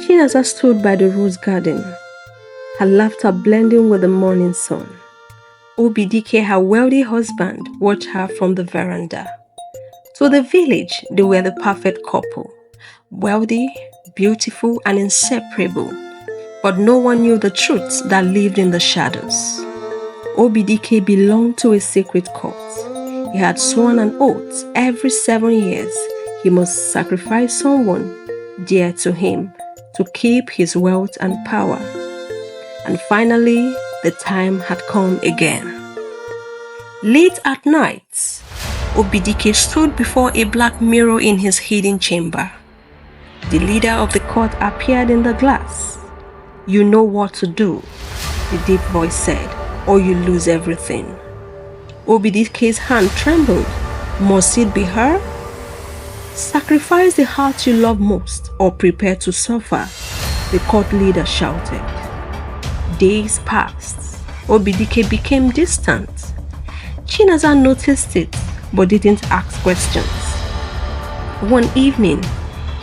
Chinaza stood by the rose garden, her laughter blending with the morning sun. Obidike, her wealthy husband, watched her from the veranda. To the village, they were the perfect couple, wealthy, beautiful, and inseparable. But no one knew the truths that lived in the shadows. Obidike belonged to a secret cult. He had sworn an oath every 7 years he must sacrifice someone dear to him to keep his wealth and power. And finally, the time had come again. Late at night, Obidike stood before a black mirror in his hidden chamber. The leader of the court appeared in the glass. "You know what to do," the deep voice said, "or you lose everything." Obidike's hand trembled. Must it be her? "Sacrifice the heart you love most or prepare to suffer," the court leader shouted. Days passed. Obidike became distant. Chinaza noticed it but didn't ask questions. One evening,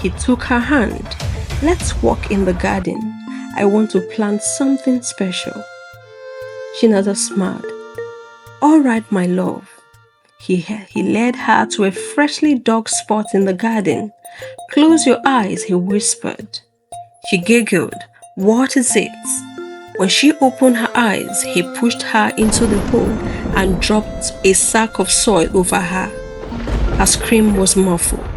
he took her hand. "Let's walk in the garden. I want to plant something special." Chinaza smiled. "All right, my love." He led her to a freshly dug spot in the garden. "Close your eyes," he whispered. She giggled. "What is it?" When she opened her eyes, he pushed her into the hole and dropped a sack of soil over her. Her scream was muffled.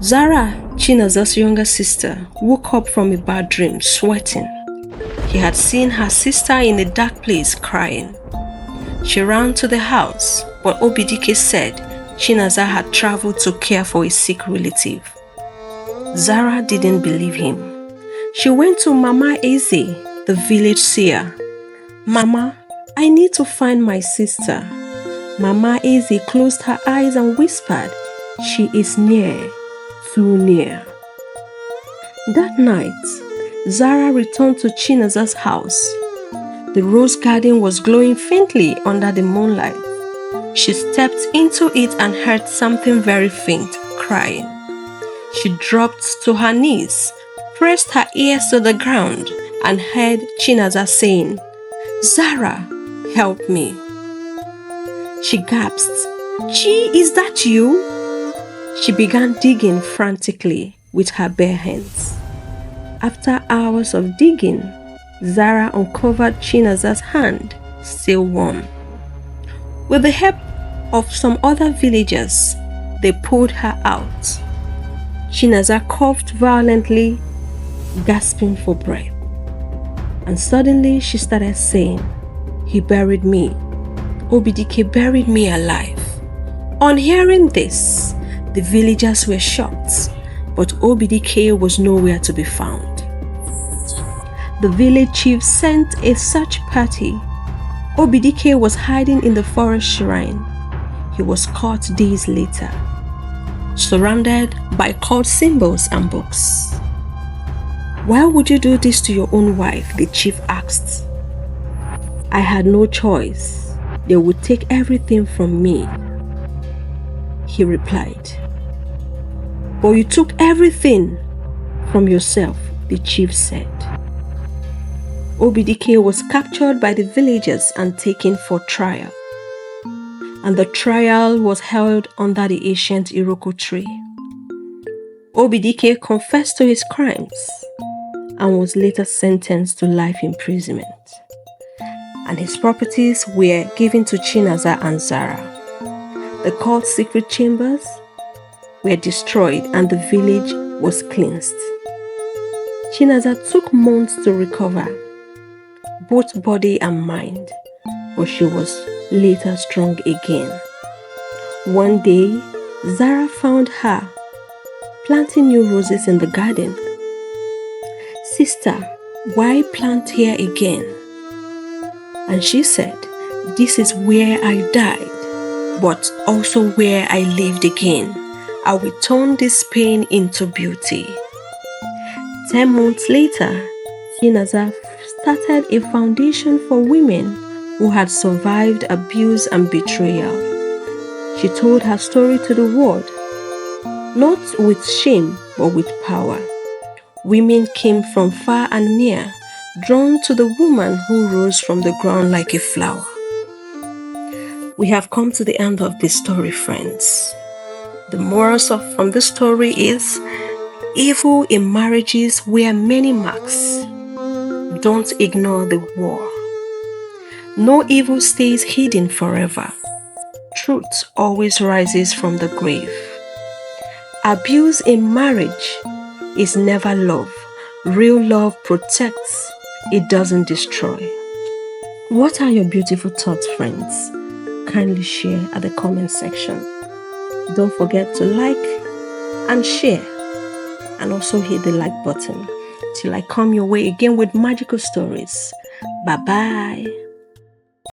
Zara, Chinaza's younger sister, woke up from a bad dream, sweating. She had seen her sister in a dark place crying. She ran to the house, but Obidike said Chinaza had traveled to care for a sick relative. Zara didn't believe him. She went to Mama Eze, the village seer. "Mama, I need to find my sister." Mama Eze closed her eyes and whispered, "She is near, too near." That night, Zara returned to Chinaza's house. The rose garden was glowing faintly under the moonlight. She stepped into it and heard something very faint, crying. She dropped to her knees, pressed her ears to the ground, and heard Chinaza saying, "Zara, help me." She gasped, "Chi, is that you?" She began digging frantically with her bare hands. After hours of digging, Zara uncovered Chinaza's hand, still warm. With the help of some other villagers, they pulled her out. Chinaza coughed violently, gasping for breath. And suddenly she started saying, "He buried me. Obidike buried me alive." On hearing this, the villagers were shocked, but Obidike was nowhere to be found. The village chief sent a search party. Obidike was hiding in the forest shrine. He was caught days later, surrounded by cult symbols and books. "Why would you do this to your own wife?" the chief asked. "I had no choice. They would take everything from me," he replied. "But you took everything from yourself," the chief said. Obidike was captured by the villagers and taken for trial. And the trial was held under the ancient Iroko tree. Obidike confessed to his crimes and was later sentenced to life imprisonment. And his properties were given to Chinaza and Zara. The cult's secret chambers were destroyed and the village was cleansed. Chinaza took months to recover, both body and mind, but she was later strong again. One day, Zara found her planting new roses in the garden. "Sister, why plant here again?" And she said, "This is where I died, but also where I lived again. I will turn this pain into beauty." 10 months later, Chinaza started a foundation for women who had survived abuse and betrayal. She told her story to the world, not with shame but with power. Women came from far and near, drawn to the woman who rose from the ground like a flower. We have come to the end of this story, friends. The from this story is evil in marriages wear many marks. Don't ignore the war. No evil stays hidden forever. Truth always rises from the grave. Abuse in marriage is never love. Real love protects, it doesn't destroy. What are your beautiful thoughts, friends? Kindly share at the comment section. Don't forget to like and share, and also hit the like button till I come your way again with magical stories. Bye bye.